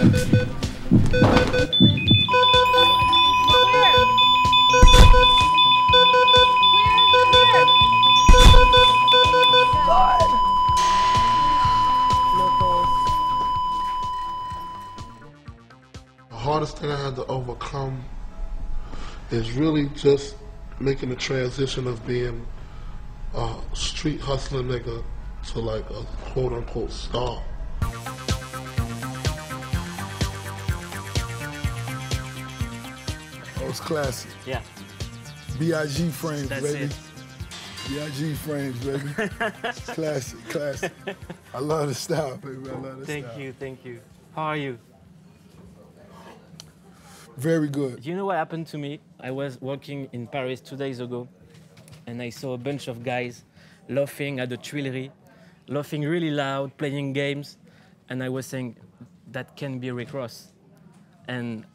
The hardest thing I had to overcome is really just making the transition of being a street hustling nigga to like a quote unquote star. Oh, it's classic. Yeah. B.I.G. frames, That's baby. it. B.I.G. frames, baby. Classic, classic. I love the style, baby. I love the style. Thank you. How are you? Very good. Do you know what happened to me? I was walking in Paris 2 days ago, and I saw a bunch of guys laughing at the Tuileries, laughing really loud, playing games, and I was saying, that can be Rick Ross. And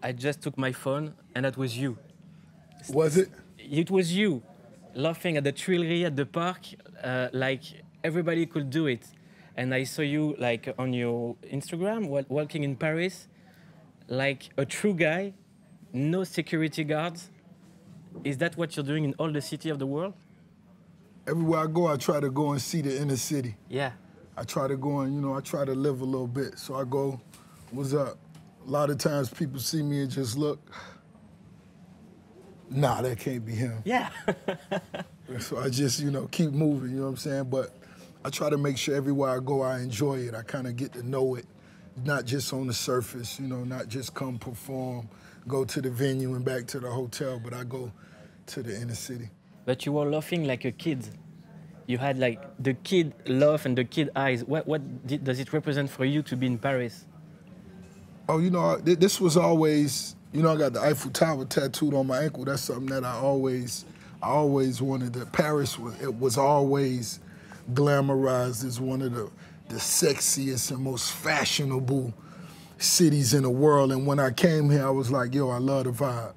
I just took my phone, and that was you. Was it? It was you, laughing at the Tuileries, at the park, like everybody could do it. And I saw you like on your Instagram, walking in Paris, like a true guy, no security guards. Is that what you're doing in all the city of the world? Everywhere I go, I try to go and see the inner city. Yeah. I try to go and, I try to live a little bit. So I go, what's up? A lot of times people see me and just look, nah, that can't be him. Yeah. So I just, keep moving, you know what I'm saying? But I try to make sure everywhere I go, I enjoy it. I kind of get to know it, not just on the surface, not just come perform, go to the venue and back to the hotel, but I go to the inner city. But you were laughing like a kid. You had like the kid laugh and the kid eyes. Does it represent for you to be in Paris? Oh, this was always, I got the Eiffel Tower tattooed on my ankle. That's something that I always wanted. Paris was always glamorized as one of the sexiest and most fashionable cities in the world. And when I came here, I was like, yo, I love the vibe.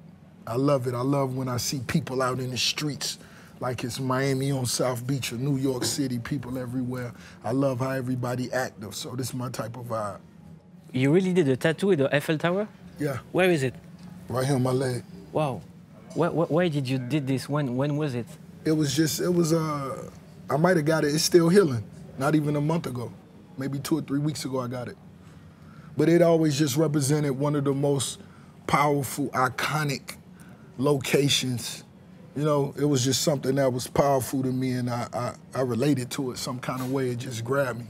I love it. I love when I see people out in the streets like it's Miami on South Beach or New York City, people everywhere. I love how everybody active, so this is my type of vibe. You really did a tattoo with the Eiffel Tower? Yeah. Where is it? Right here on my leg. Wow. Why did you did this? When was it? I might have got it. It's still healing. Not even a month ago. Maybe 2 or 3 weeks ago I got it. But it always just represented one of the most powerful, iconic locations. It was just something that was powerful to me, and I related to it some kind of way. It just grabbed me.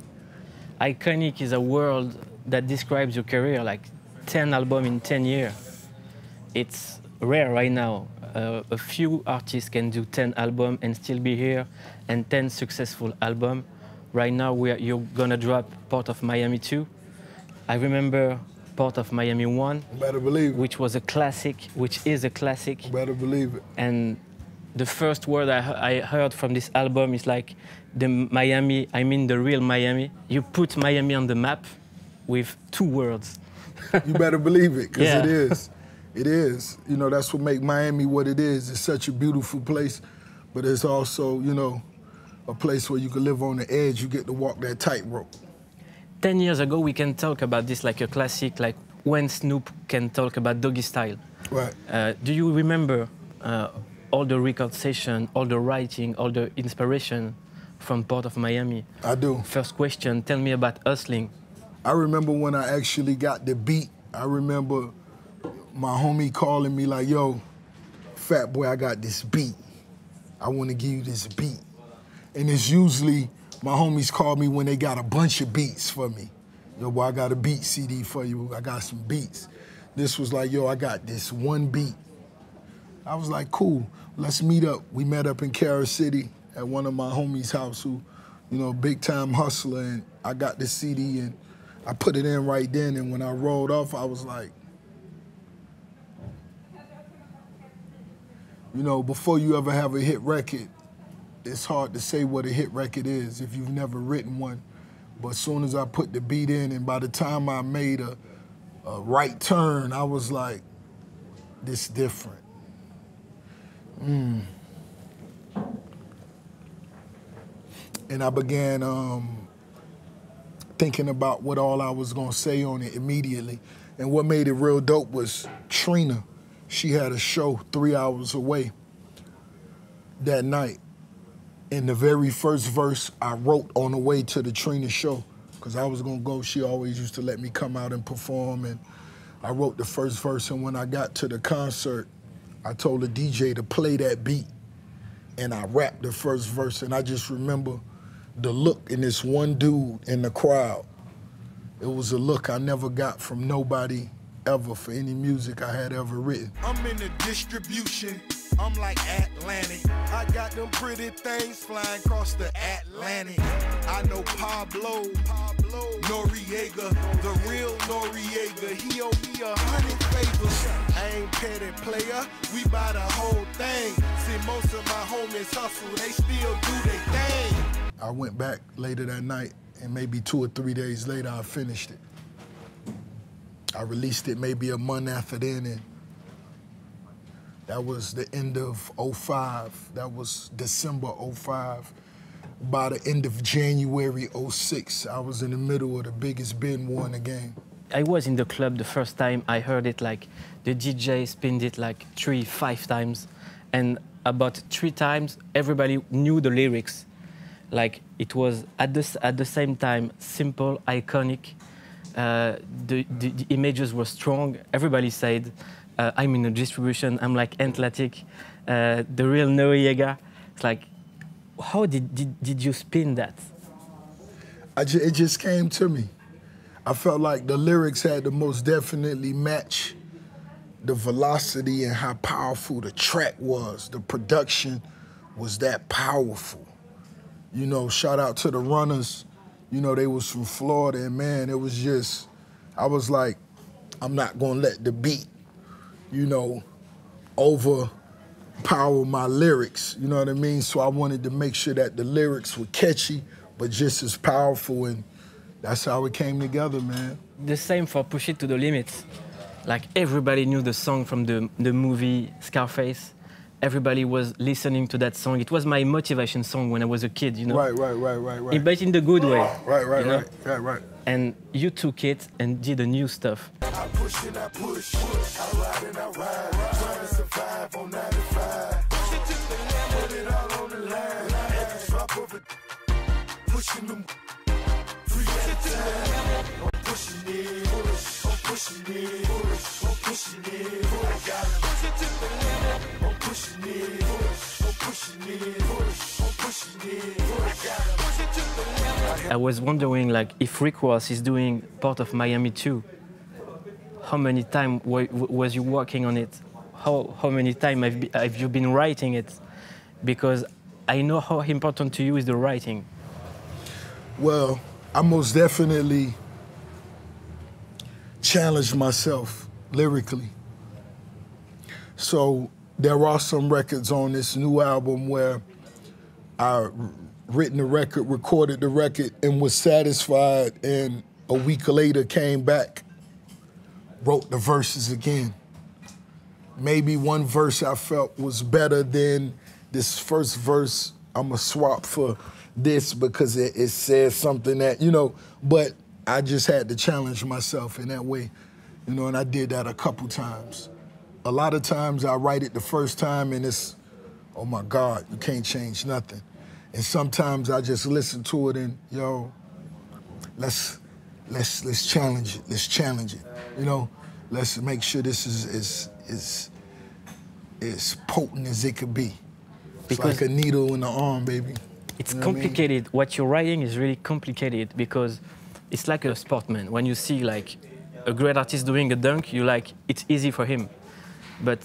Iconic is a word that describes your career, like 10 albums in 10 years. It's rare right now. A few artists can do 10 albums and still be here, and 10 successful albums. Right now, you're gonna drop Port of Miami 2. I remember Port of Miami 1. Better believe it. Which was a classic, which is a classic. Better believe it. And the first word I heard from this album is like the Miami, I mean the real Miami. You put Miami on the map with 2 words. You better believe it, because yeah. It is. It is. That's what makes Miami what it is. It's such a beautiful place, but it's also, a place where you can live on the edge. You get to walk that tightrope. 10 years ago, we can talk about this like a classic, like when Snoop can talk about Doggy Style. Right. Do you remember all the record session, all the writing, all the inspiration from Port of Miami? I do. First question, tell me about hustling. I remember when I actually got the beat. I remember my homie calling me like, yo, fat boy, I got this beat. I want to give you this beat. And it's usually my homies call me when they got a bunch of beats for me. Yo, boy, I got a beat CD for you. I got some beats. This was like, yo, I got this one beat. I was like, cool, let's meet up. We met up in Carol City at one of my homies' house who, big time hustler. And I got the CD and I put it in right then. And when I rolled off, I was like, before you ever have a hit record, it's hard to say what a hit record is if you've never written one. But as soon as I put the beat in, and by the time I made a right turn, I was like, this different. And I began thinking about what all I was gonna say on it immediately. And what made it real dope was Trina. She had a show 3 hours away that night. And the very first verse I wrote on the way to the Trina show, because I was gonna go, she always used to let me come out and perform, and I wrote the first verse, and when I got to the concert, I told the DJ to play that beat, and I rapped the first verse, and I just remember the look in this one dude in the crowd. It was a look I never got from nobody ever for any music I had ever written. I'm in the distribution, I'm like Atlantic. I got them pretty things flying across the Atlantic. I know Pablo Noriega, the real Noriega. He owe me 100 favors. I ain't petty player, we buy the whole thing. See, most of my homies hustle, they still do their thing. I went back later that night, and maybe 2 or 3 days later, I finished it. I released it maybe a month after then, and that was the end of '05. That was December '05. By the end of January '06, I was in the middle of the biggest bin war in the game. I was in the club the first time I heard it, like the DJ spinned it like 3-5 times, and about 3 times everybody knew the lyrics. Like it was at the same time simple, iconic. The images were strong. Everybody said, I'm in a distribution, I'm like Atlantic, the real Noriega. It's like, how did you spin that? It just came to me. I felt like the lyrics had to most definitely match the velocity and how powerful the track was. The production was that powerful. You know, shout out to the runners. You know, they was from Florida, and man, it was just, I was like, I'm not gonna let the beat, you know, overpower my lyrics, you know what I mean? So I wanted to make sure that the lyrics were catchy, but just as powerful, and that's how it came together, man. The same for Push It to the Limits. Like everybody knew the song from the movie Scarface. Everybody was listening to that song. It was my motivation song when I was a kid, you know? Right. But in the good way. Right. And you took it and did the new stuff. I push and I push, I ride and I ride, trying to survive on 95. Shit to the limit, put it all on the line, every drop of it, pushing them, free at a time. I'm pushing it, I'm pushing it, I'm pushing it, I got it. Push it to the limit, I'm pushing it, I'm pushing it, I'm pushing it, I got it. Push it to the limit. I was wondering, like, if Rick Ross is doing part of Miami too, how many times was you working on it? How many times have you been writing it? Because I know how important to you is the writing. Well, I most definitely challenged myself lyrically. So there are some records on this new album where I written the record, recorded the record, and was satisfied, and a week later came back, wrote the verses again. Maybe one verse I felt was better than this first verse. I'ma swap for this because it says something that, you know, but I just had to challenge myself in that way, you know, and I did that a couple times. A lot of times I write it the first time and it's, oh my God, you can't change nothing. And sometimes I just listen to it and, yo, let's challenge it. Let's challenge it. You know, let's make sure this is as potent as it could be. It's Because like a needle in the arm, baby. it's You know what I mean? complicated. What you're writing is really complicated because it's like a sportman. When you see like a great artist doing a dunk, you like, it's easy for him. But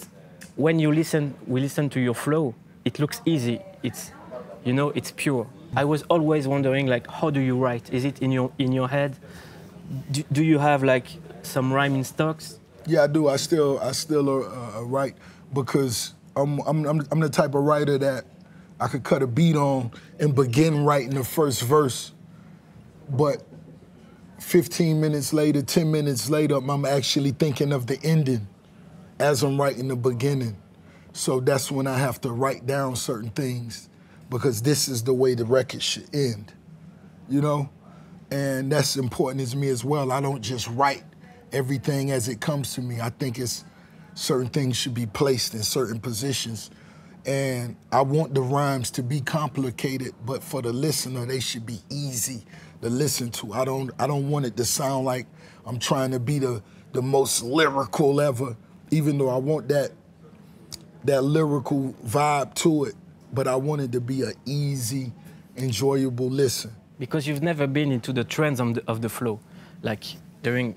when we listen to your flow, it looks easy. It's, you know, it's pure. I was always wondering, like, how do you write? Is it in your head? Do you have like some rhyme in stocks? Yeah, I do. I still write because I'm the type of writer that I could cut a beat on and begin writing the first verse, but 15 minutes later, 10 minutes later, I'm actually thinking of the ending as I'm writing the beginning. So that's when I have to write down certain things because this is the way the record should end, you know? And that's important as me as well. I don't just write everything as it comes to me. I think it's certain things should be placed in certain positions. And I want the rhymes to be complicated, but for the listener, they should be easy to listen to. I don't want it to sound like I'm trying to be the most lyrical ever, even though I want that lyrical vibe to it, but I want it to be an easy, enjoyable listen. Because you've never been into the trends of the flow. Like during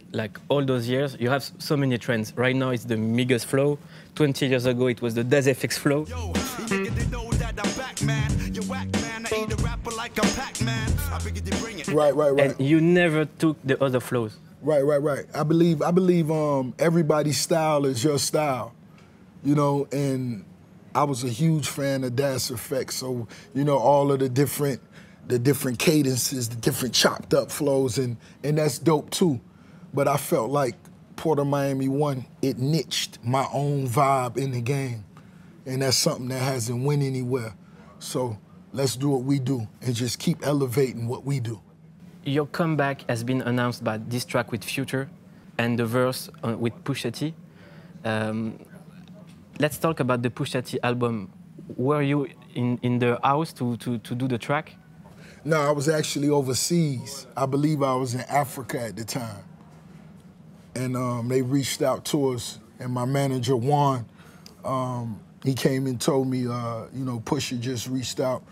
all those years, you have so many trends. Right now it's the Migos flow. 20 years ago it was the Das FX flow. Right. And you never took the other flows. Right. I believe everybody's style is your style, you know, and I was a huge fan of Das FX, so, you know, all of the different cadences, the different chopped up flows, and that's dope too. But I felt like Port of Miami 1, it niched my own vibe in the game. And that's something that hasn't went anywhere. So let's do what we do and just keep elevating what we do. Your comeback has been announced by this track with Future and the verse with Pusha T. Let's talk about the Pusha T album. Were you in the house to do the track? No, I was actually overseas. I believe I was in Africa at the time. And they reached out to us, and my manager, Juan, he came and told me, you know, Pusha just reached out.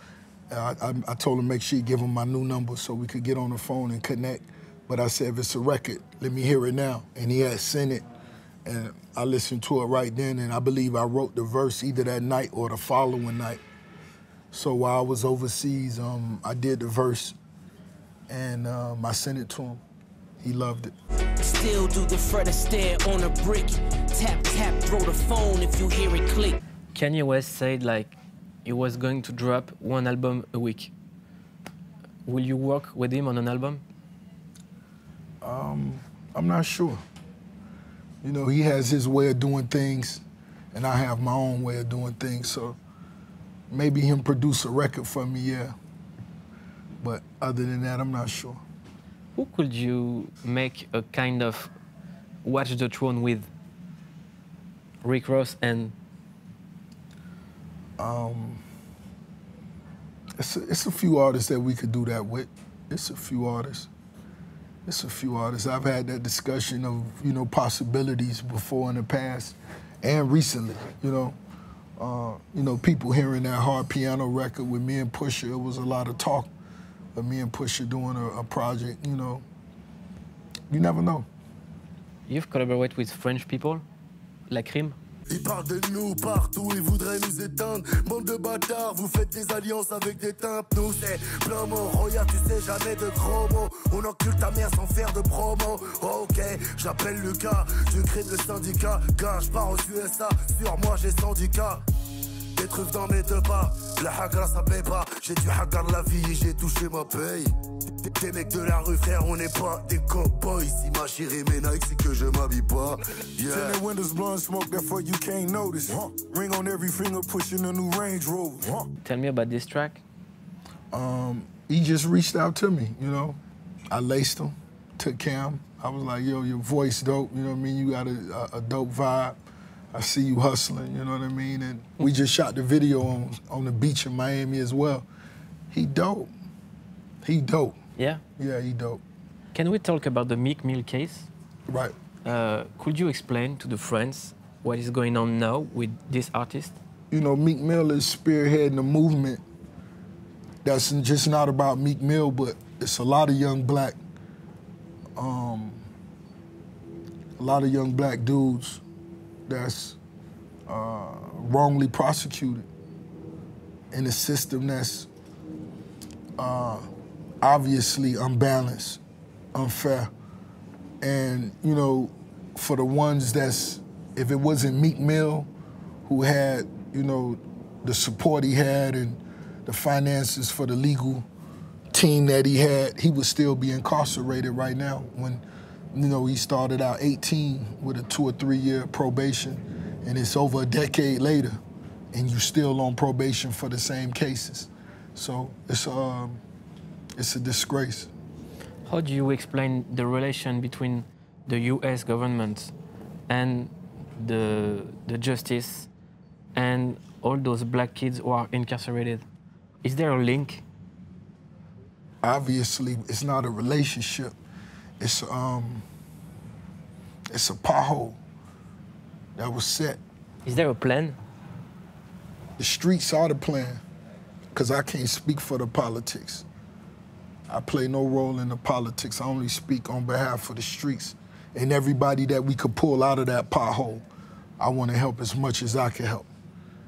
I told him make sure you give him my new number so we could get on the phone and connect. But I said, if it's a record, let me hear it now. And he had sent it, and I listened to it right then, and I believe I wrote the verse either that night or the following night. So while I was overseas, I did the verse, and I sent it to him. He loved it. Still do the Fred stare on a brick. Tap, tap, throw the phone if you hear it click. Kanye West said like he was going to drop one album a week. Will you work with him on an album? I'm not sure. You know, he has his way of doing things, and I have my own way of doing things, so maybe him produce a record for me, yeah. But other than that, I'm not sure. Who could you make a kind of Watch the Throne with? Rick Ross and... It's a few artists that we could do that with. It's a few artists. I've had that discussion of, you know, possibilities before in the past and recently, you know, people hearing that hard piano record with me and Pusha, it was a lot of talk of me and Pusha doing a project, you know. You never know. You've collaborated with French people, like Rim? Ils parlent de nous partout, ils voudraient nous éteindre. Bande de bâtards, vous faites des alliances avec des tympes. Nous c'est plein mot, regarde tu sais jamais de gros mots. On encule ta mère sans faire de promo. Ok, j'appelle Lucas, je crée le syndicat. Gars, je pars aux USA, sur moi j'ai 100 cas. Des trucs dans mes deux pas, la hagra ça paye pas. J'ai dû hagar la vie, j'ai touché ma paye. Des mecs de la rue frère, on n'est pas des cowboys. Si ma chérie m'énaille, c'est que je m'habille pas. Yeah. Turn the windows blowing smoke, therefore you can't notice. Ring on every finger, pushing a new Range Rover. Tell me about this track. He just reached out to me, you know. I laced him, took Cam. I was like, yo, your voice dope, you know what I mean? You got a dope vibe. I see you hustling, you know what I mean? And we just shot the video on the beach in Miami as well. He dope. Yeah? Yeah, he dope. Can we talk about the Meek Mill case? Right. Could you explain to the friends what is going on now with this artist? You know, Meek Mill is spearheading a movement that's just not about Meek Mill, but it's a lot of young black dudes that's wrongly prosecuted in a system that's obviously unbalanced, unfair. And, you know, for the ones that's, if it wasn't Meek Mill who had, you know, the support he had and the finances for the legal team that he had, he would still be incarcerated right now when, you know, he started out 18 with a 2 or 3 year probation, and it's over a decade later, and you're still on probation for the same cases. So it's a disgrace. How do you explain the relation between the US government and the justice and all those black kids who are incarcerated? Is there a link? Obviously, it's not a relationship. It's a pothole that was set. Is there a plan? The streets are the plan, because I can't speak for the politics. I play no role in the politics. I only speak on behalf of the streets. And everybody that we could pull out of that pothole, I want to help as much as I can help.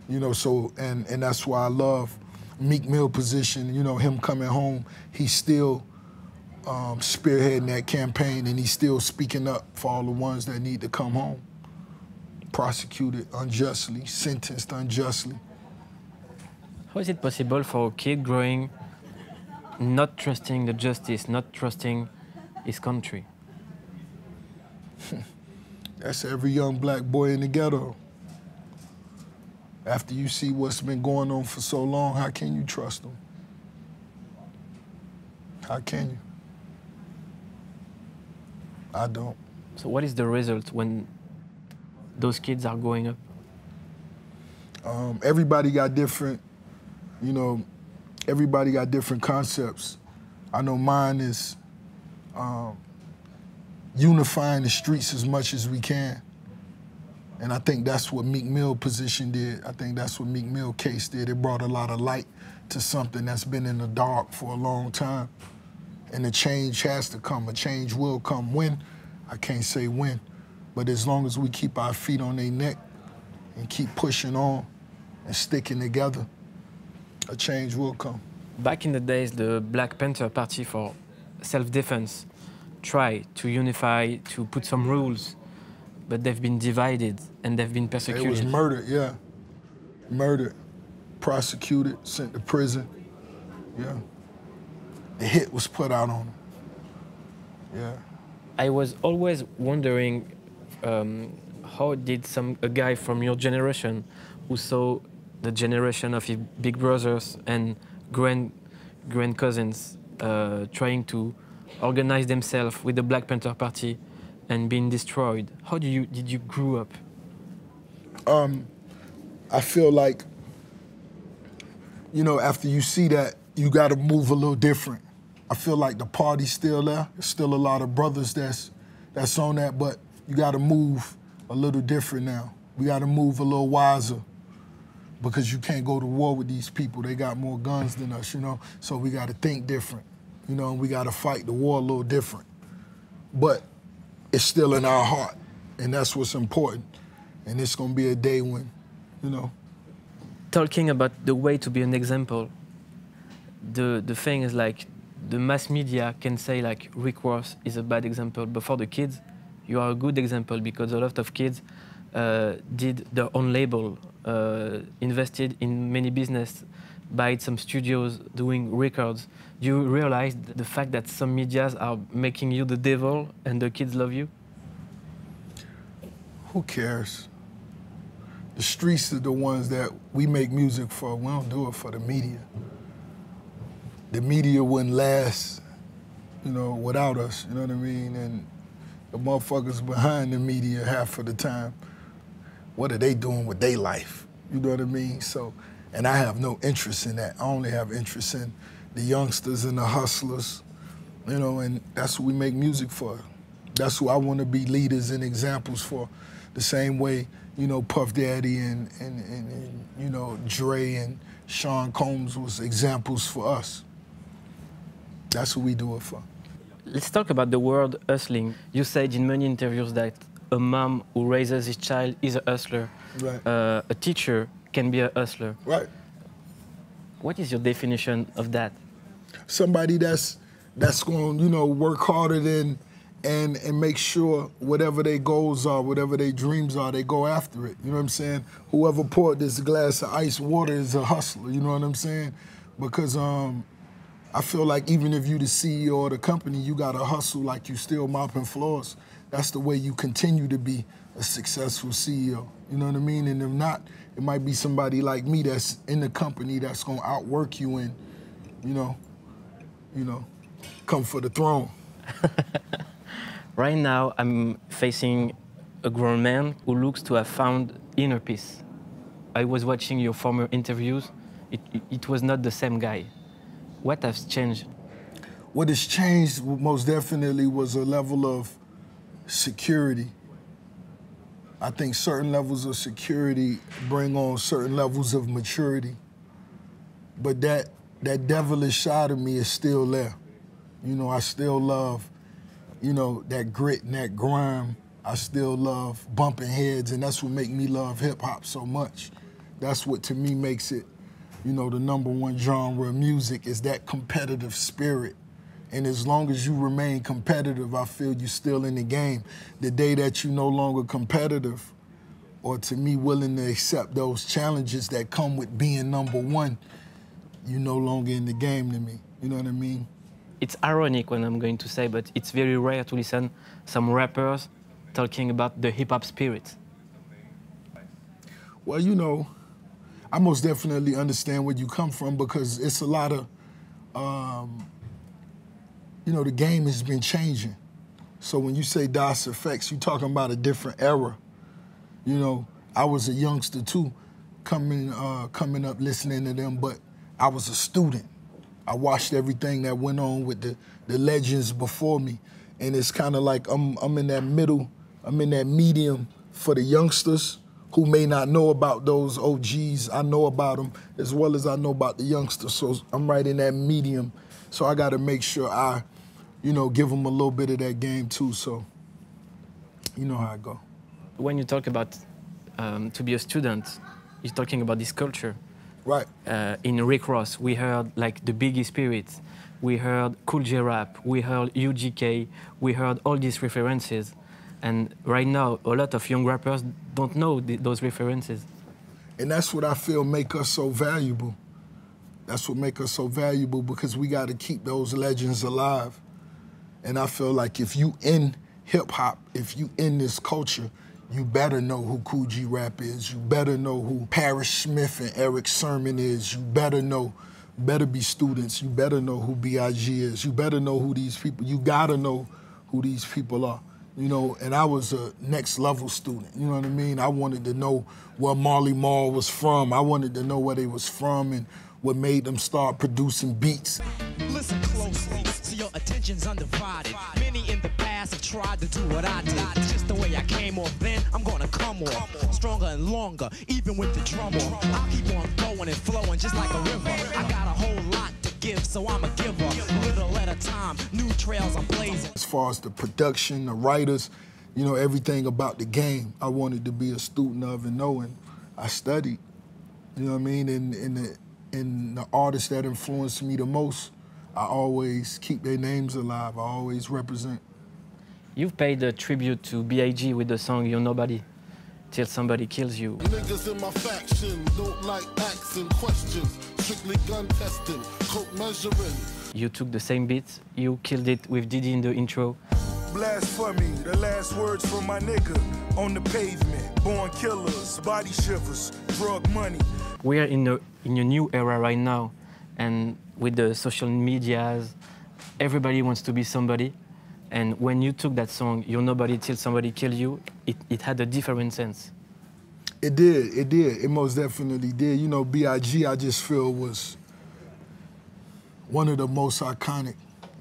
You know, so, and that's why I love Meek Mill position, you know, him coming home, he's still spearheading that campaign, and he's still speaking up for all the ones that need to come home. Prosecuted unjustly, sentenced unjustly. How is it possible for a kid growing not trusting the justice, not trusting his country? That's every young black boy in the ghetto. After you see what's been going on for so long, how can you trust them? How can you? I don't. So what is the result when those kids are growing up? Everybody got different, you know, everybody got different concepts. I know mine is unifying the streets as much as we can. And I think that's what Meek Mill position did. I think that's what Meek Mill case did. It brought a lot of light to something that's been in the dark for a long time. And the change has to come. A change will come. When? I can't say when. But as long as we keep our feet on their neck and keep pushing on and sticking together, a change will come. Back in the days, the Black Panther Party for self-defense tried to unify, to put some rules, but they've been divided and they've been persecuted. It was murdered, yeah. Murdered, prosecuted, sent to prison, yeah. The hit was put out on them, yeah. I was always wondering how did a guy from your generation who saw the generation of his big brothers and grand cousins trying to organize themselves with the Black Panther Party and being destroyed. How did you grow up? I feel like, you know, after you see that, you got to move a little different. I feel like the party's still there. There's still a lot of brothers that's on that, but you got to move a little different now. We got to move a little wiser, because you can't go to war with these people. They got more guns than us, you know? So we got to think different, you know, and we got to fight the war a little different. But it's still in our heart, and that's what's important. And it's going to be a day when, you know. Talking about the way to be an example, the thing is like, the mass media can say like Rick Ross is a bad example, but for the kids, you are a good example, because a lot of kids did their own label, invested in many business, buy some studios, doing records. Do you realize the fact that some medias are making you the devil and the kids love you? Who cares? The streets are the ones that we make music for. We don't do it for the media. The media wouldn't last, you know, without us, you know what I mean? And the motherfuckers behind the media half of the time, what are they doing with their life? You know what I mean? So, and I have no interest in that. I only have interest in the youngsters and the hustlers, you know, and that's what we make music for. That's who I want to be leaders and examples for. The same way, you know, Puff Daddy and you know, Dre and Sean Combs was examples for us. That's what we do it for. Let's talk about the word hustling. You said in many interviews that a mom who raises his child is a hustler. Right. A teacher can be a hustler. Right. What is your definition of that? Somebody that's going to, you know, work harder than and make sure whatever their goals are, whatever their dreams are, they go after it. You know what I'm saying? Whoever poured this glass of ice water is a hustler. You know what I'm saying? Because I feel like even if you the CEO of the company, you got to hustle like you still mopping floors. That's the way you continue to be a successful CEO. You know what I mean? And if not, it might be somebody like me that's in the company that's going to outwork you and, you know, come for the throne. Right now, I'm facing a grown man who looks to have found inner peace. I was watching your former interviews. It was not the same guy. What has changed? What has changed most definitely was a level of security. I think certain levels of security bring on certain levels of maturity. But that devilish side of me is still there. You know, I still love, you know, that grit and that grime. I still love bumping heads, and that's what makes me love hip-hop so much. That's what, to me, makes it, you know, the #1 genre of music is that competitive spirit. And as long as you remain competitive, I feel you're still in the game. The day that you're no longer competitive, or to me, willing to accept those challenges that come with being #1, you're no longer in the game to me. You know what I mean? It's ironic what I'm going to say, but it's very rare to listen some rappers talking about the hip-hop spirit. Well, you know, I most definitely understand where you come from because it's a lot of, you know, the game has been changing. So when you say DOS effects, you're talking about a different era. You know, I was a youngster too, coming up listening to them, but I was a student. I watched everything that went on with the legends before me. And it's kind of like I'm in that middle, I'm in that medium for the youngsters who may not know about those OGs. I know about them as well as I know about the youngsters. So I'm right in that medium. So I got to make sure I, you know, give them a little bit of that game too. So you know how I go. When you talk about to be a student, you're talking about this culture. Right. In Rick Ross, we heard like the Biggie Spirit, we heard Cool J Rap, we heard UGK, we heard all these references. And right now, a lot of young rappers don't know those references. And that's what I feel make us so valuable. That's what make us so valuable because we got to keep those legends alive. And I feel like if you in hip-hop, if you in this culture, you better know who Cool G Rap is. You better know who Parrish Smith and Eric Sermon is. You better be students. You better know who B.I.G. is. You better know who these people, you gotta know who these people are. You know, and I was a next level student, you know what I mean? I wanted to know where Marley Marl was from. I wanted to know where they was from and what made them start producing beats. Listen closely, so your attention's undivided. Many in the past have tried to do what I did. Just the way I came off then, I'm gonna come off stronger and longer, even with the drum off. I'll keep on going and flowing just like a river. I got a whole lot to give, so I'm a giver. Little at a time, new trails I'm blazing. As far as the production, the writers, you know, everything about the game, I wanted to be a student of and know, and I studied, you know what I mean? And the artists that influenced me the most, I always keep their names alive. I always represent. You've paid a tribute to B.I.G. with the song You're Nobody Till Somebody Kills You. Niggas in my faction don't like asking questions. Strictly gun testing, coke measuring. You took the same beat, you killed it with Diddy in the intro. Blasphemy, the last words from my nigga on the pavement. Born killers, body shivers, drug money. We are in a new era right now, and with the social medias, everybody wants to be somebody. And when you took that song, You're Nobody Till Somebody Kill You, it had a different sense. It did, it most definitely did. You know, B.I.G. I just feel was one of the most iconic.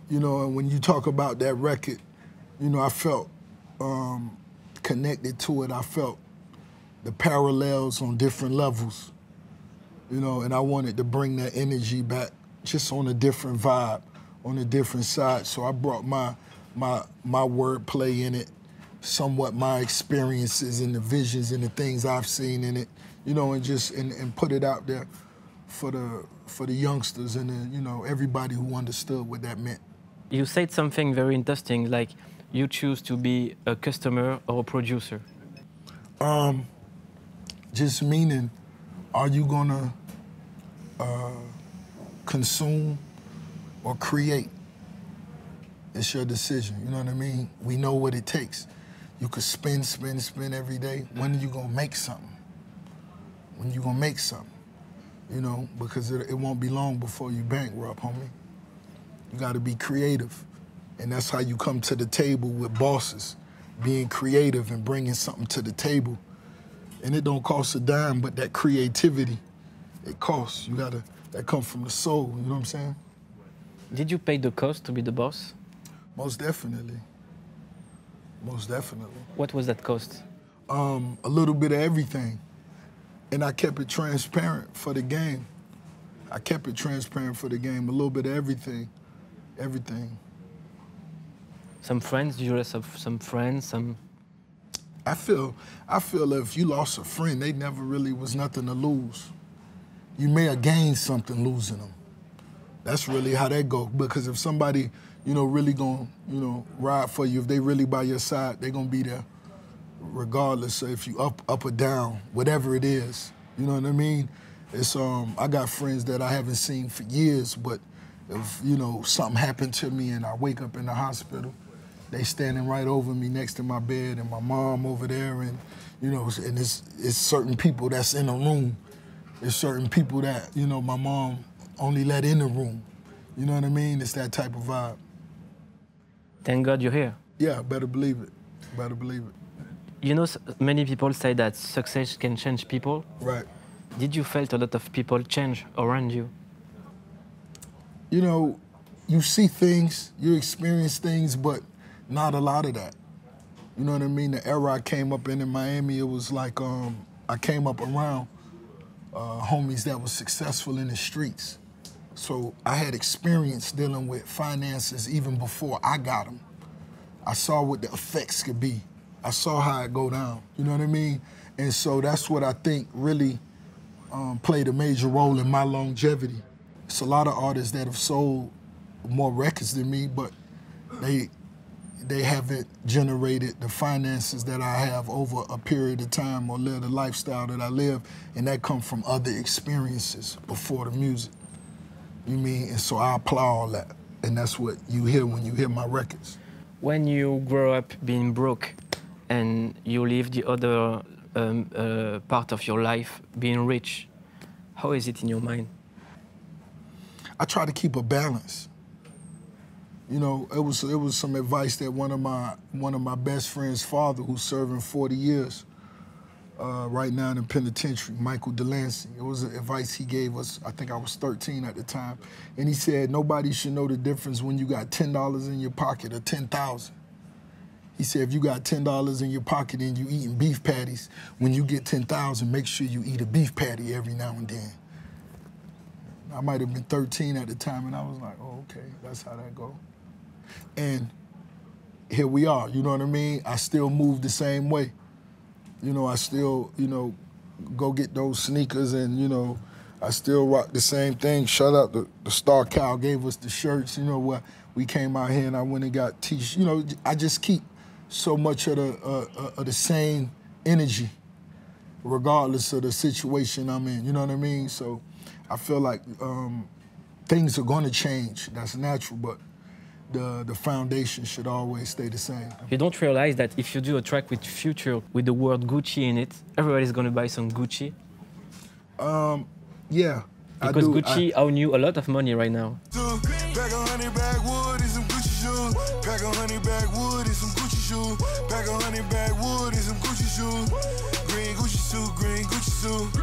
You know, and when you talk about that record, you know, I felt connected to it. I felt the parallels on different levels. You know, and I wanted to bring that energy back just on a different vibe, on a different side. So I brought my wordplay in it, somewhat my experiences and the visions and the things I've seen in it, you know, and just and put it out there for the youngsters and the, you know, everybody who understood what that meant. You said something very interesting, like you choose to be a customer or a producer. Just meaning, are you gonna consume or create? It's your decision, you know what I mean? We know what it takes. You could spend every day. When are you gonna make something? When you gonna make something? You know, because it won't be long before you bankrupt, homie. You gotta be creative. And that's how you come to the table with bosses, being creative and bringing something to the table. And it don't cost a dime, but that creativity, it costs. That comes from the soul, you know what I'm saying? Did you pay the cost to be the boss? Most definitely. Most definitely. What was that cost? A little bit of everything. And I kept it transparent for the game. A little bit of everything. Everything. Some friends, did you lose some friends, I feel if you lost a friend, they never really was nothing to lose. You may have gained something losing them. That's really how that go. Because if somebody, really gonna, ride for you, if they really by your side, they gonna be there regardless of if you up or down, whatever it is. You know what I mean? It's I got friends that I haven't seen for years, but if, something happened to me and I wake up in the hospital, they standing right over me next to my bed and my mom over there and, and it's certain people that's in the room. There's certain people that, my mom only let in the room. You know what I mean? It's that type of vibe. Thank God you're here. Yeah, better believe it. Better believe it. Many people say that success can change people. Right. Did you felt a lot of people change around you? You see things, you experience things, but not a lot of that. You know what I mean? The era I came up in Miami, it was like I came up around homies that was successful in the streets. So I had experience dealing with finances even before I got them. I saw what the effects could be. I saw how it go down, you know what I mean? And so that's what I think really played a major role in my longevity. It's a lot of artists that have sold more records than me, but they haven't generated the finances that I have over a period of time or live the lifestyle that I live, and that come from other experiences before the music. You mean? And so I apply all that, and that's what you hear when you hear my records. When you grow up being broke and you live the other part of your life being rich, how is it in your mind? I try to keep a balance. It was some advice that one of my best friend's father, who's serving 40 years right now in the penitentiary, Michael Delancey. It was advice he gave us. I think I was 13 at the time, and he said nobody should know the difference when you got $10 in your pocket or 10,000. He said if you got $10 in your pocket and you eating beef patties, when you get 10,000, make sure you eat a beef patty every now and then. I might have been 13 at the time, and I was like, oh, okay, that's how that go. And here we are, you know what I mean? I still move the same way. I still, go get those sneakers and, I still rock the same thing. Shout out the Star Cow gave us the shirts, where we came out here and I went and got t-shirts. I just keep so much of the same energy, regardless of the situation I'm in, you know what I mean? So I feel like things are gonna change, that's natural, but the foundation should always stay the same. You don't realize that if you do a track with Future with the word Gucci in it, everybody's gonna buy some Gucci? Yeah. Because Gucci own you a lot of money right now. Pack 100 backwood and some Gucci shoes. Pack 100 backwood and some Gucci shoes. Pack 100 backwood and some Gucci shoes. Green Gucci suit, green Gucci suit.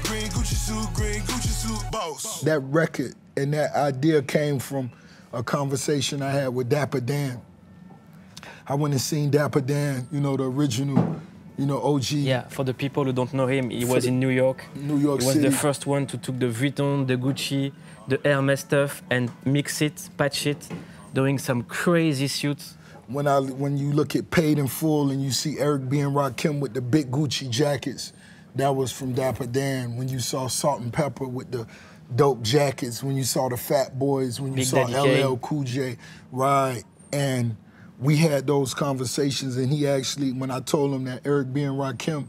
Green Gucci suit, green Gucci suit. Boss. That record and that idea came from a conversation I had with Dapper Dan. I went and seen Dapper Dan, the original, OG. Yeah, for the people who don't know him, he was in New York. New York City. He was the first one to took the Vuitton, the Gucci, the Hermes stuff and mix it, patch it, doing some crazy suits. When you look at Paid in Full and you see Eric B. and Rakim with the big Gucci jackets, that was from Dapper Dan. When you saw Salt and Pepper with the dope jackets, when you saw the Fat Boys, when you saw LL Cool J, right? And we had those conversations, and he actually, when I told him that Eric B. and Rakim,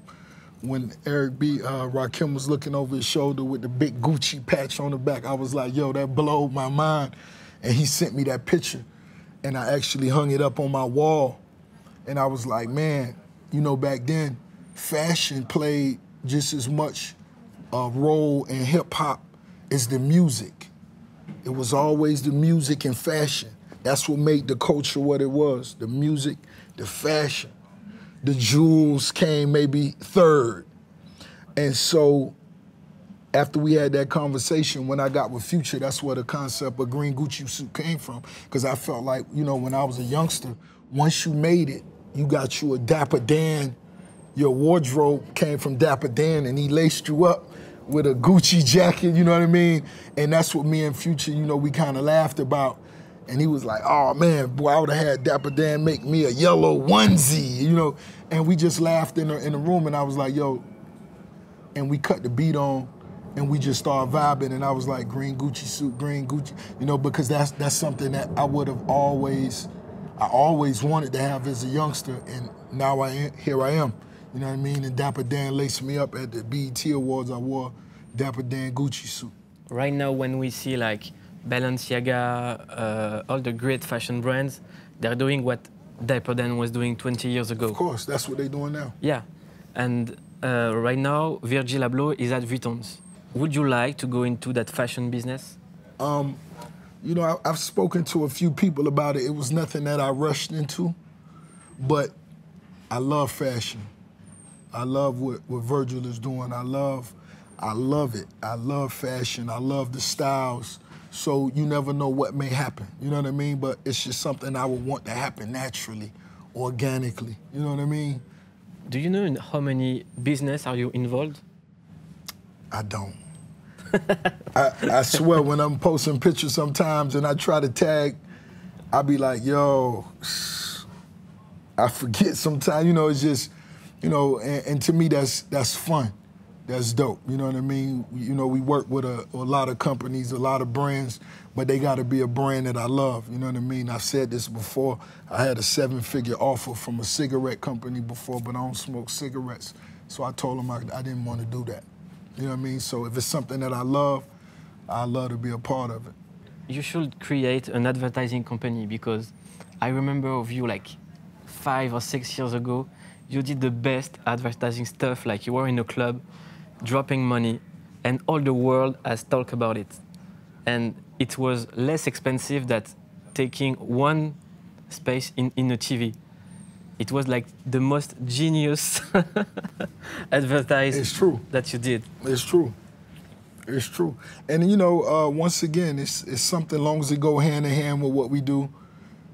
when Eric B. Rakim was looking over his shoulder with the big Gucci patch on the back, I was like, yo, that blowed my mind. And he sent me that picture, and I actually hung it up on my wall. And I was like, man, back then, fashion played just as much a role in hip hop is the music. It was always the music and fashion. That's what made the culture what it was. The music, the fashion. The jewels came maybe third. And so after we had that conversation, when I got with Future, that's where the concept of green Gucci suit came from. Because I felt like, you know, when I was a youngster, once you made it, you got you a Dapper Dan. Your wardrobe came from Dapper Dan, and he laced you up with a Gucci jacket, you know what I mean? And that's what me and Future, you know, we kind of laughed about. And he was like, oh man, boy, I would have had Dapper Dan make me a yellow onesie, you know? And we just laughed in the room, and I was like, yo, and we cut the beat on, and we just started vibing, and I was like, green Gucci suit, green Gucci, you know, because that's something that I always wanted to have as a youngster, and now here I am, you know what I mean? And Dapper Dan laced me up at the BET Awards. I wore Dapper Dan Gucci suit. Right now, when we see like Balenciaga, all the great fashion brands, they're doing what Dapper Dan was doing 20 years ago. Of course, that's what they're doing now. Yeah, and right now, Virgil Abloh is at Vuitton's. Would you like to go into that fashion business? You know, I've spoken to a few people about it. It was nothing that I rushed into, but I love fashion. I love what Virgil is doing. I love it. I love fashion. I love the styles. So you never know what may happen, you know what I mean? But it's just something I would want to happen naturally, organically, you know what I mean? Do you know in how many business are you involved? I don't. I swear when I'm posting pictures sometimes and I try to tag, I be like, yo, I forget sometimes, you know, it's just, you know, and to me that's fun. That's dope, you know what I mean? You know, we work with a lot of companies, a lot of brands, but they gotta be a brand that I love, you know what I mean? I've said this before, I had a 7-figure offer from a cigarette company before, but I don't smoke cigarettes. So I told them I didn't want to do that, you know what I mean? So if it's something that I love to be a part of it. You should create an advertising company, because I remember of you like 5 or 6 years ago, you did the best advertising stuff, like you were in a club, dropping money, and all the world has talked about it. And it was less expensive than taking one space in a TV. It was like the most genius advertising that you did. It's true. It's true. And you know, once again, it's something, as long as it go hand in hand with what we do.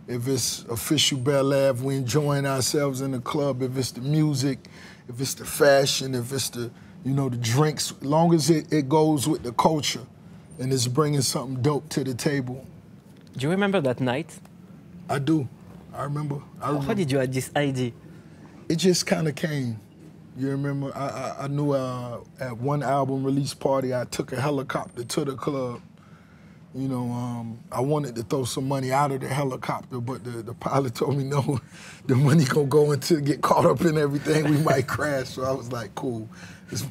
If it's official Bel Air, if we enjoying ourselves in the club, if it's the music, if it's the fashion, if it's the, you know, the drinks, as long as it goes with the culture and it's bringing something dope to the table. Do you remember that night? I do. I remember. How did you have this idea? It just kind of came. You remember, I knew at one album release party, I took a helicopter to the club. You know, I wanted to throw some money out of the helicopter, but the pilot told me, no, the money gonna go into get caught up in everything, we might crash. So I was like, cool, just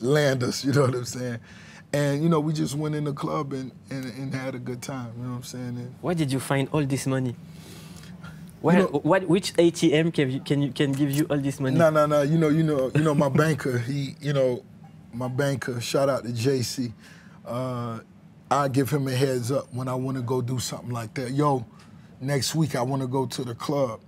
land us, you know what I'm saying? And, you know, we just went in the club and had a good time, you know what I'm saying? And where did you find all this money? Where, you know, which ATM can give you all this money? No. You know, my banker, shout out to JC, I give him a heads up when I want to go do something like that. Yo, next week I want to go to the club.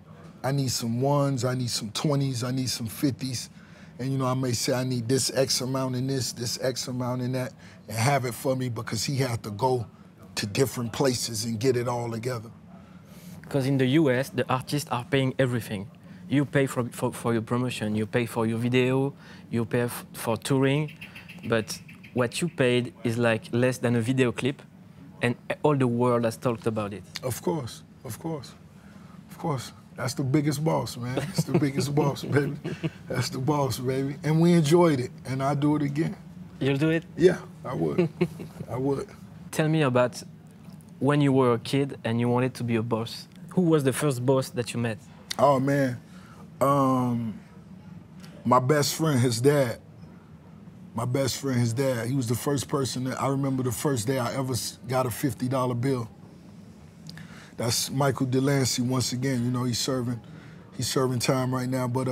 I need some ones, I need some 20s, I need some 50s. And, you know, I may say I need this X amount in this X amount in that, and have it for me, because he had to go to different places and get it all together. Because in the US, the artists are paying everything. You pay for your promotion, you pay for your video, you pay for touring, but what you paid is like less than a video clip, and all the world has talked about it. Of course, of course, of course. That's the biggest boss, man. That's the biggest boss, baby. That's the boss, baby. And we enjoyed it, and I'll do it again. You'll do it? Yeah, I would. I would. Tell me about when you were a kid and you wanted to be a boss. Who was the first boss that you met? Oh, man. My best friend, his dad. My best friend, his dad. He was the first person that I remember the first day I ever got a $50 bill. That's Michael Delancey once again. You know, he's serving time right now. But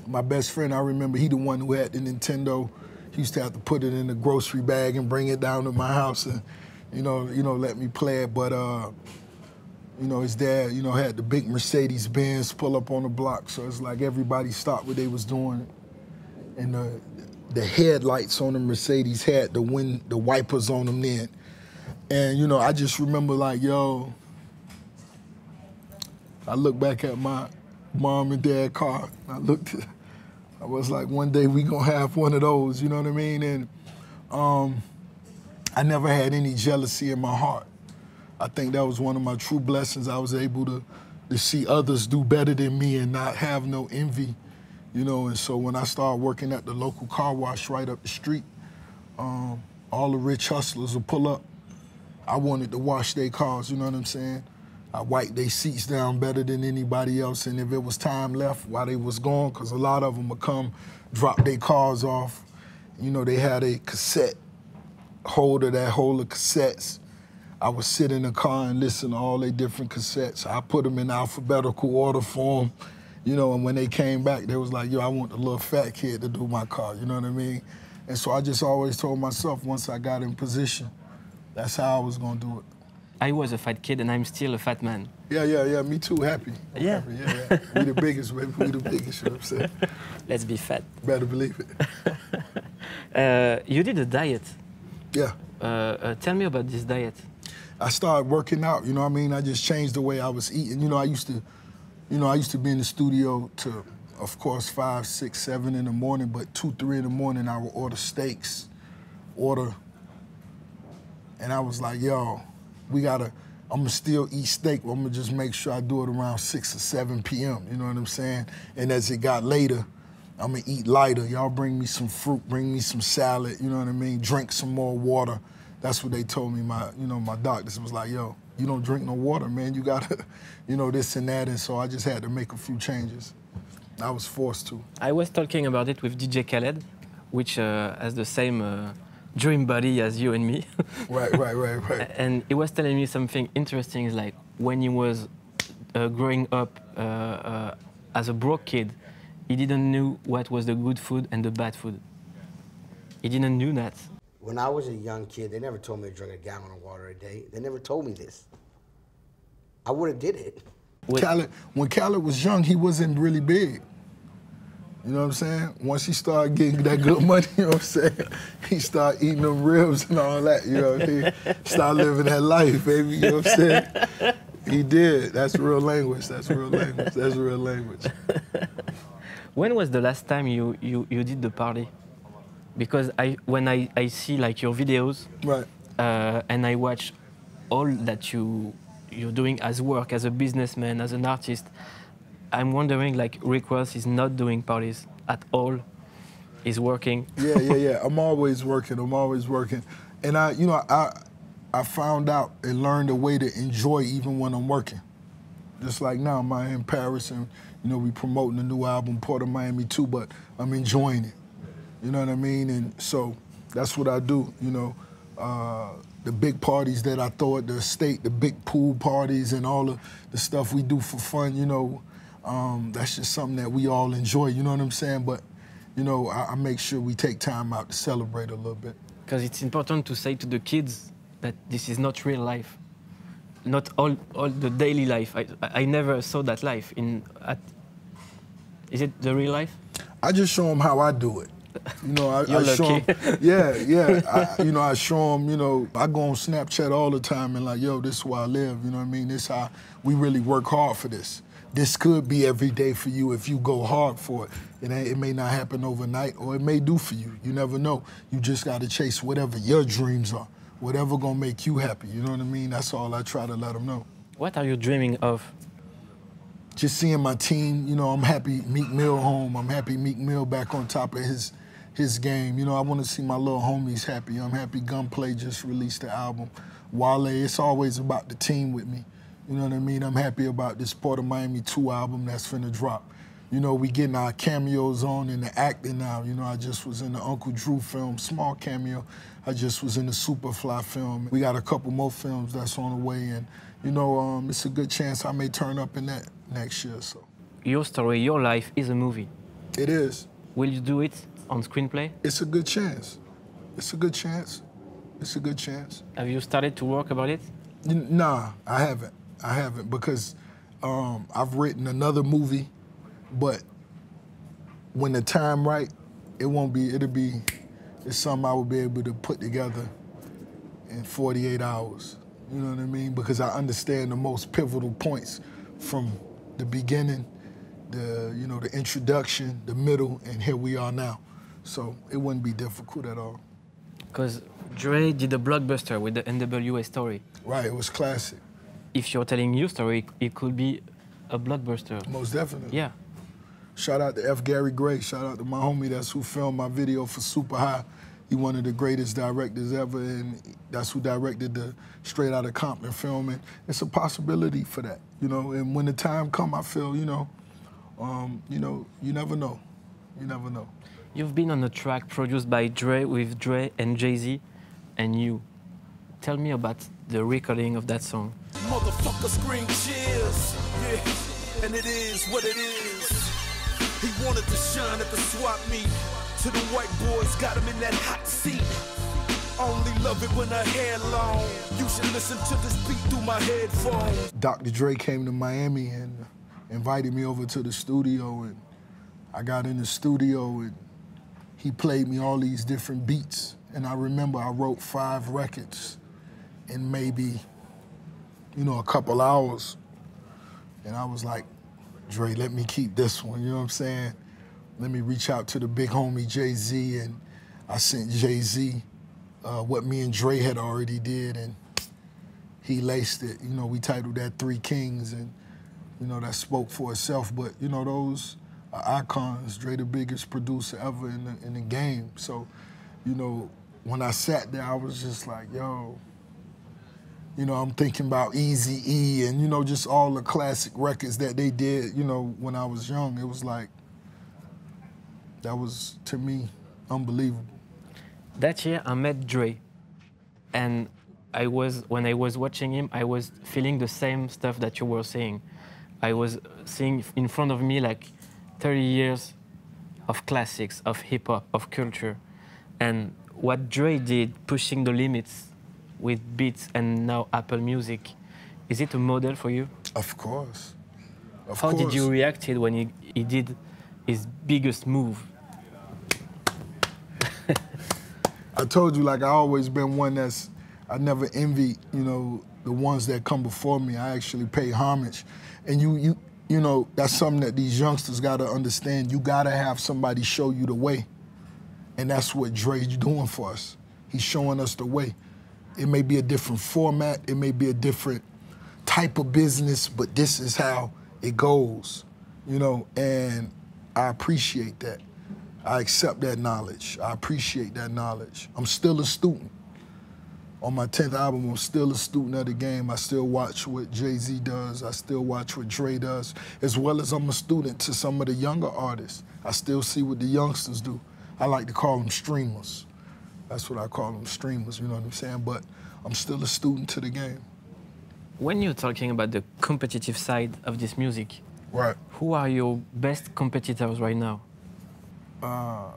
my best friend, I remember, he the one who had the Nintendo. He used to have to put it in the grocery bag and bring it down to my house and, you know, let me play it. But You know, his dad, you know, had the big Mercedes Benz pull up on the block, so it's like everybody stopped what they was doing. And the headlights on the Mercedes had the wipers on them then. And, you know, I just remember like, yo, I look back at my mom and dad car, and I was like, one day we gonna have one of those, you know what I mean? And I never had any jealousy in my heart. I think that was one of my true blessings. I was able to see others do better than me and not have no envy, you know. And so when I started working at the local car wash right up the street, all the rich hustlers would pull up. I wanted to wash their cars, you know what I'm saying? I wiped their seats down better than anybody else, and if it was time left while they was gone, because a lot of them would come drop their cars off, you know, they had a cassette holder that hold the cassettes. I would sit in the car and listen to all their different cassettes. I put them in alphabetical order for them, you know, and when they came back, they was like, yo, I want the little fat kid to do my car, you know what I mean? And so I just always told myself once I got in position, that's how I was gonna do it. I was a fat kid and I'm still a fat man. Yeah, me too, happy. Yeah. Happy. Yeah. We the biggest, baby, we the biggest, you know what I'm saying? Let's be fat. Better believe it. You did a diet. Yeah. Tell me about this diet. I started working out, you know what I mean? I just changed the way I was eating. You know, I used to be in the studio to, of course, 5, 6, 7 in the morning, but 2, 3 in the morning I would order steaks, and I was like, yo, I'm gonna still eat steak, but I'm gonna just make sure I do it around 6 or 7 p.m., you know what I'm saying? And as it got later, I'm gonna eat lighter. Y'all bring me some fruit, bring me some salad, you know what I mean? Drink some more water. That's what they told me. My doctors was like, yo, you don't drink no water, man. You gotta, you know, this and that. And so I just had to make a few changes. I was forced to. I was talking about it with DJ Khaled, which has the same dream body as you and me. Right. And he was telling me something interesting, is like when he was growing up as a broke kid, he didn't know what was the good food and the bad food. He didn't know that. When I was a young kid, they never told me to drink a gallon of water a day. They never told me this. I would have did it. When Khaled was young, he wasn't really big. You know what I'm saying? Once he started getting that good money, you know what I'm saying? He started eating them ribs and all that, you know what I mean? Started living that life, baby, you know what I'm saying? He did. That's real language. That's real language. That's real language. When was the last time you did the party? Because when I see like your videos, right, and I watch all that you're doing as work, as a businessman, as an artist, I'm wondering like Rick Ross is not doing parties at all. He's working. Yeah. I'm always working. And I found out and learned a way to enjoy even when I'm working. Just like now, I'm in Paris and you know we promoting a new album, Port of Miami too, but I'm enjoying it. You know what I mean? And so that's what I do, you know. The big parties that I throw at the estate, the big pool parties and all of the stuff we do for fun, you know, that's just something that we all enjoy, you know what I'm saying? But, you know, I make sure we take time out to celebrate a little bit. Because it's important to say to the kids that this is not real life. Not all the daily life. I never saw that life. Is it the real life? I just show them how I do it. You know, I show them, I show them, you know, I go on Snapchat all the time and like, yo, this is where I live, you know what I mean? This is how we really work hard for this. This could be every day for you if you go hard for it. It may not happen overnight or it may do for you. You never know. You just got to chase whatever your dreams are, whatever gonna make you happy, you know what I mean? That's all I try to let them know. What are you dreaming of? Just seeing my team, you know, I'm happy Meek Mill home. I'm happy Meek Mill back on top of his game. You know, I want to see my little homies happy. I'm happy Gunplay just released the album. Wale, it's always about the team with me. You know what I mean? I'm happy about this Port of Miami 2 album that's finna drop. You know, we getting our cameos on in the acting now. You know, I just was in the Uncle Drew film, small cameo. I just was in the Superfly film. We got a couple more films that's on the way, and you know, it's a good chance I may turn up in that next year. So. Your story, your life is a movie. It is. Will you do it on screenplay? It's a good chance. It's a good chance. It's a good chance. Have you started to work about it? Nah, I haven't. I haven't because I've written another movie, but when the time right, it's something I would be able to put together in 48 hours. You know what I mean? Because I understand the most pivotal points from the beginning, the introduction, the middle, and here we are now. So it wouldn't be difficult at all. Because Dre did a blockbuster with the NWA story. Right, it was classic. If you're telling your story, it could be a blockbuster. Most definitely. Yeah. Shout out to F. Gary Gray. Shout out to my homie that's who filmed my video for Super High. He one of the greatest directors ever, and that's who directed the Straight Outta Compton film. And it's a possibility for that, And when the time come, I feel, you never know. You never know. You've been on a track produced by Dre with Dre and Jay-Z and you. Tell me about the recording of that song. Motherfucker scream cheers, yeah, and it is what it is. He wanted to shine at the swap meet. To the white boys, got him in that hot seat. Only love it when her hair long. You should listen to this beat through my headphones. Dr. Dre came to Miami and invited me over to the studio, and I got in the studio and he played me all these different beats. And I remember I wrote 5 records in maybe, a couple hours. And I was like, Dre, let me keep this one, you know what I'm saying? Let me reach out to the big homie Jay-Z, and I sent Jay-Z what me and Dre had already did, and he laced it. We titled that 3 Kings, and, that spoke for itself. But, those are icons. Dre the biggest producer ever in the game. So, when I sat there, I was just like, yo, I'm thinking about Eazy-E and, just all the classic records that they did, when I was young. It was like, that was, to me, unbelievable. That year, I met Dre, and when I was watching him, I was feeling the same stuff that you were saying. I was seeing in front of me like 30 years of classics, of hip-hop, of culture. And what Dre did, pushing the limits with beats and now Apple Music, is it a model for you? Of course. How did you react when he did his biggest move? I told you, like, I always been one I never envy, the ones that come before me. I actually pay homage. And that's something that these youngsters gotta understand. You gotta have somebody show you the way. And that's what Dre's doing for us. He's showing us the way. It may be a different format, it may be a different type of business, but this is how it goes, and I appreciate that. I accept that knowledge. I appreciate that knowledge. I'm still a student. On my 10th album, I'm still a student of the game. I still watch what Jay-Z does. I still watch what Dre does, as well as I'm a student to some of the younger artists. I still see what the youngsters do. I like to call them streamers. That's what I call them, streamers, you know what I'm saying? But I'm still a student to the game. When you're talking about the competitive side of this music, right, who are your best competitors right now? I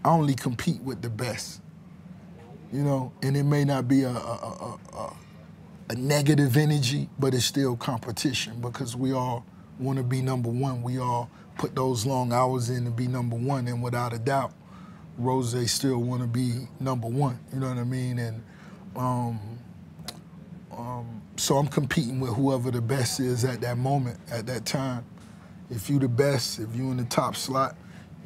only compete with the best, and it may not be a negative energy, but it's still competition because we all want to be number one. We all put those long hours in to be number one, and without a doubt, Rozay still want to be number one, you know what I mean? And so I'm competing with whoever the best is at that moment, at that time. If you the best, if you in the top slot,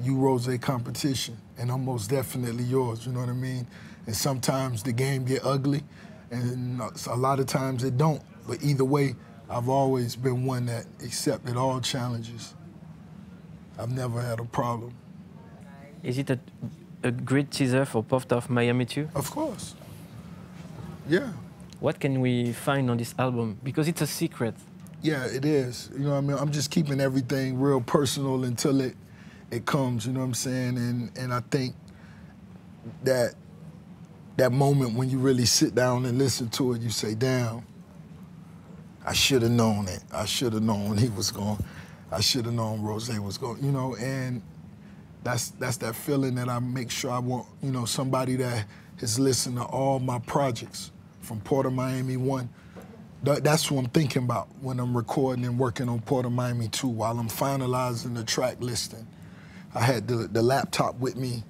you Rozay competition, and I'm most definitely yours, you know what I mean? And sometimes the game get ugly, and a lot of times it don't. But either way, I've always been one that accepted all challenges. I've never had a problem. Is it a great teaser for Puffed Off Miami too? Of course. Yeah. What can we find on this album? Because it's a secret. Yeah, it is. You know what I mean? I'm just keeping everything real personal until it comes, you know what I'm saying? And I think that moment when you really sit down and listen to it, you say, damn, I should have known it. I should have known he was going. I should have known Rozay was going, and that's that feeling that I make sure I want, somebody that has listened to all my projects from Port of Miami 1 That's what I'm thinking about when I'm recording and working on Port of Miami 2 while I'm finalizing the track listing. I had the laptop with me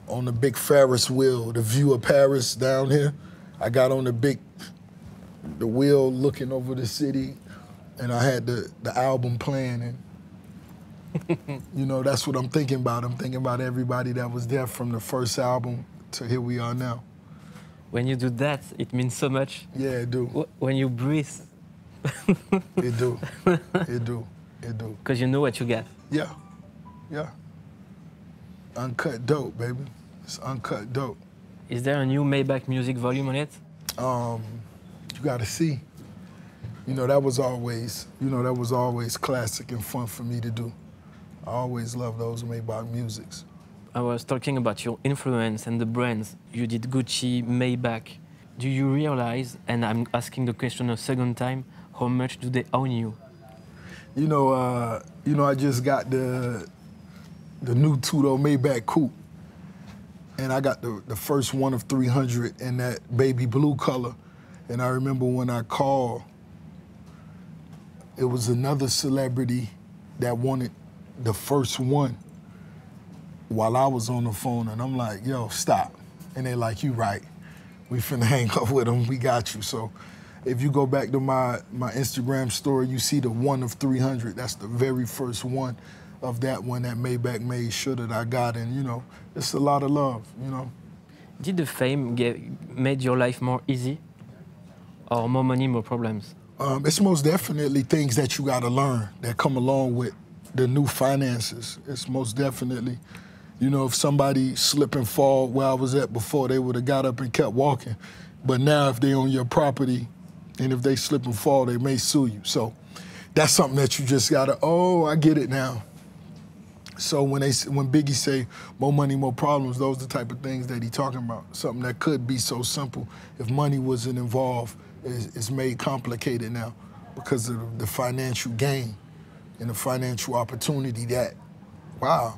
on the big Ferris wheel, the view of Paris down here. I got on the wheel looking over the city, and I had the album playing. And you know, that's what I'm thinking about. I'm thinking about everybody that was there from the first album to here we are now. When you do that, it means so much. Yeah, it do. When you breathe. It do. It do. It do. Because you know what you get. Yeah. Yeah. Uncut dope, baby. It's uncut dope. Is there a new Maybach music volume on it? You gotta see. You know, that was always classic and fun for me to do. I always loved those Maybach musics. I was talking about your influence and the brands. You did Gucci, Maybach. Do you realize, and I'm asking the question a second time, how much do they own you? You know, I just got the new two-door Maybach coupe, and I got the first one of 300 in that baby blue color. And I remember when I called, it was another celebrity that wanted the first one while I was on the phone, and I'm like, yo, stop. And they're like, you right. We finna hang up with them, we got you. So if you go back to my Instagram story, you see the one of 300. That's the very first one of that one that Maybach made sure that I got. And, you know, it's a lot of love, you know. Did the fame made your life more easy? Or more money, more problems? It's most definitely things that you gotta learn that come along with the new finances. It's most definitely, you know, if somebody slip and fall where I was at before, they would have got up and kept walking. But now if they own your property and if they slip and fall, they may sue you. So that's something that you just gotta, oh, I get it now. So when Biggie say more money, more problems, those are the type of things that he talking about. Something that could be so simple if money wasn't involved is made complicated now because of the financial gain and the financial opportunity that, wow,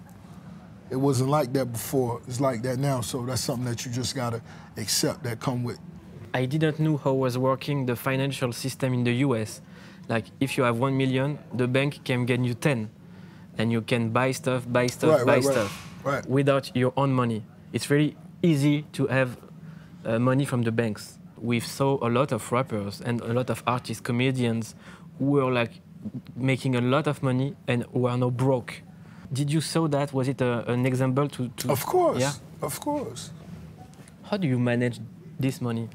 it wasn't like that before. It's like that now. So that's something that you just gotta accept that come with. I didn't know how was working the financial system in the US. Like if you have 1 million, the bank can get you 10. And you can buy stuff right. without your own money. It's really easy to have money from the banks. We saw a lot of rappers and a lot of artists, comedians who were like making a lot of money and who are now broke. Did you saw that? Was it an example to? Of course, yeah? Of course. How do you manage this money?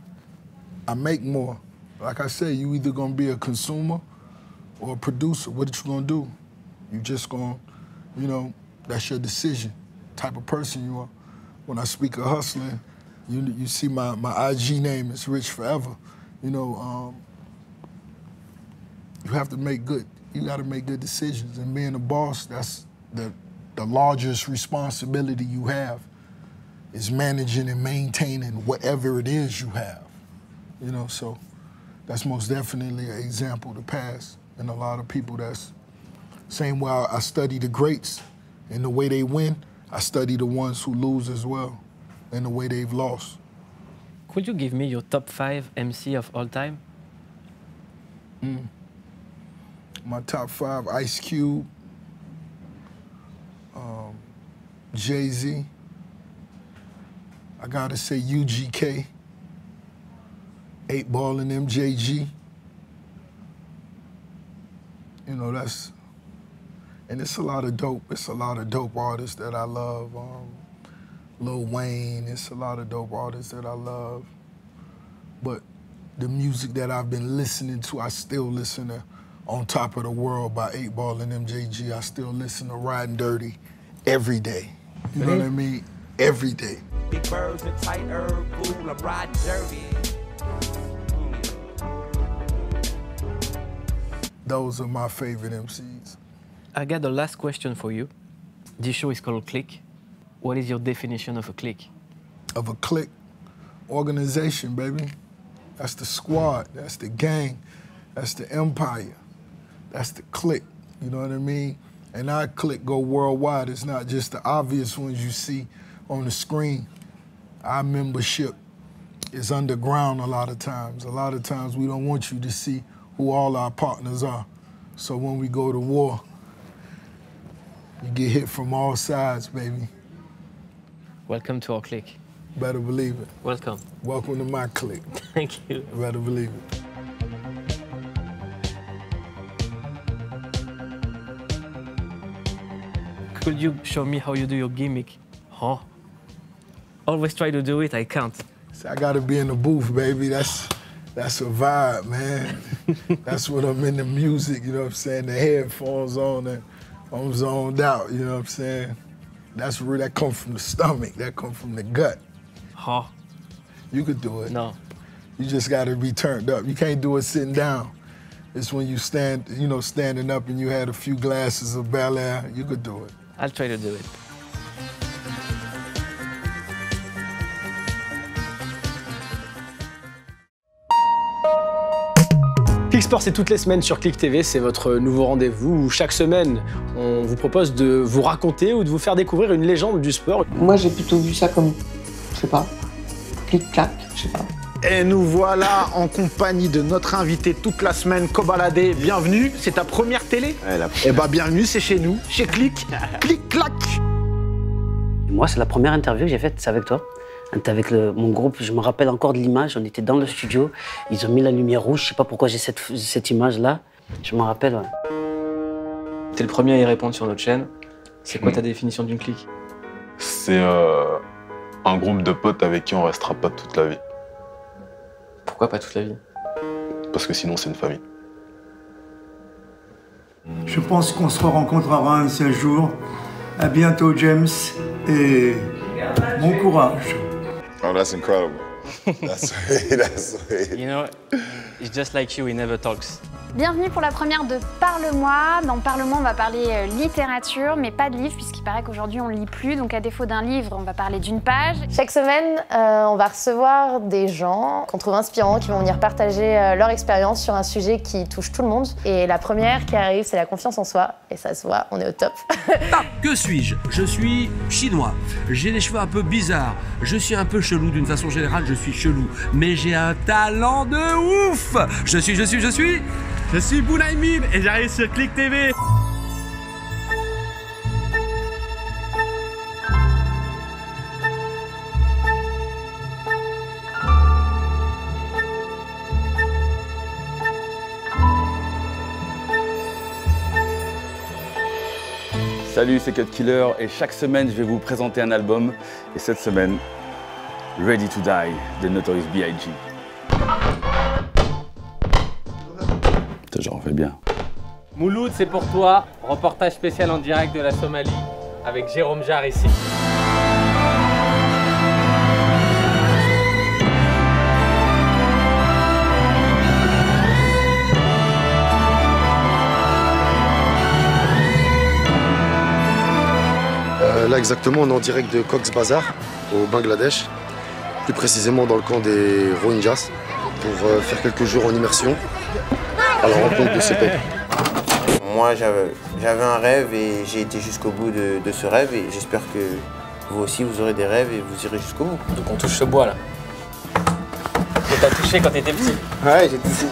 I make more. Like I said, you either gonna be a consumer or a producer. What you gonna do? You just gonna, you know, that's your decision, type of person you are. When I speak of hustling, you see my IG name is Rich Forever. You know, you have to make good, you gotta make good decisions. And being a boss, that's the largest responsibility you have is managing and maintaining whatever it is you have. You know, so that's most definitely an example to pass. And a lot of people that's, same way I study the greats and the way they win, I study the ones who lose as well and the way they've lost. Could you give me your top 5 MC of all time? My top 5, Ice Cube, Jay-Z, I gotta say UGK, 8 Ball and MJG. You know, that's, and it's a lot of dope artists that I love. Lil Wayne, it's a lot of dope artists that I love. But the music that I've been listening to, I still listen to On Top of the World by 8 Ball and MJG. I still listen to Riding Dirty every day. You know what I mean? Every day. Big birds and tight herb, fool, I'm riding dirty. Those are my favorite MCs. I got the last question for you. This show is called Clique. What is your definition of a clique? Of a clique? Organization, baby. That's the squad, that's the gang, that's the empire, that's the clique, you know what I mean? And our clique go worldwide. It's not just the obvious ones you see on the screen. Our membership is underground a lot of times. A lot of times we don't want you to see who all our partners are. So when we go to war, you get hit from all sides, baby. Welcome to our clique. Better believe it. Welcome. Welcome to my clique. Thank you. Better believe it. Could you show me how you do your gimmick? Huh? Always try to do it, I can't. So I gotta be in the booth, baby. That's a vibe, man. That's when I'm in the music, you know what I'm saying? The headphones on and I'm zoned out, you know what I'm saying? That's where that come from the stomach, that come from the gut. Huh? You could do it. No. You just gotta be turned up. You can't do it sitting down. It's when you stand, you know, standing up and you had a few glasses of Bel Air, you could do it. I'll try to do it. Clique Sport, c'est toutes les semaines sur Clique TV, c'est votre nouveau rendez-vous où chaque semaine, on vous propose de vous raconter ou de vous faire découvrir une légende du sport. Moi, j'ai plutôt vu ça comme, je sais pas, clic-clac, je sais pas. Et nous voilà en compagnie de notre invité toute la semaine, Kobalade. Bienvenue, c'est ta première télé? Eh bah bienvenue, c'est chez nous, chez Clique. Clic-clac. Moi, c'est la première interview que j'ai faite, c'est avec toi. On était avec mon groupe, je me rappelle encore de l'image, on était dans le studio, ils ont mis la lumière rouge, je sais pas pourquoi j'ai cette image-là, je me rappelle. Ouais. T'es le premier à y répondre sur notre chaîne. C'est quoi ta définition d'une clique? C'est un groupe de potes avec qui on restera pas toute la vie. Pourquoi pas toute la vie? Parce que sinon c'est une famille. Je pense qu'on se rencontrera un seul jour. À bientôt, James, et bon courage. Oh, that's incredible. That's sweet. You know, it's just like you, he never talks. Bienvenue pour la première de Parle-moi. Dans Parle-moi, on va parler littérature, mais pas de livre, puisqu'il paraît qu'aujourd'hui, on ne lit plus. Donc, à défaut d'un livre, on va parler d'une page. Chaque semaine, on va recevoir des gens qu'on trouve inspirants, qui vont venir partager leur expérience sur un sujet qui touche tout le monde. Et la première qui arrive, c'est la confiance en soi. Et ça se voit, on est au top. Que suis-je? Je suis chinois. J'ai des cheveux un peu bizarres. Je suis un peu chelou d'une façon générale, je suis chelou. Mais j'ai un talent de ouf. Je suis Bounaïmin et j'arrive sur Clique TV. Salut, c'est Cut Killer et chaque semaine je vais vous présenter un album. Et cette semaine, Ready to Die de Notorious B.I.G. J'en fais bien. Mouloud, c'est pour toi. Reportage spécial en direct de la Somalie avec Jérôme Jarre ici. Là exactement, on est en direct de Cox's Bazar au Bangladesh, plus précisément dans le camp des Rohingyas, pour faire quelques jours en immersion à la rencontre de ces peuples. Moi, j'avais un rêve et j'ai été jusqu'au bout de ce rêve et j'espère que vous aussi, vous aurez des rêves et vous irez jusqu'au bout. Donc on touche ce bois là. Que t'as touché quand t'étais petit. Ouais, j'ai touché.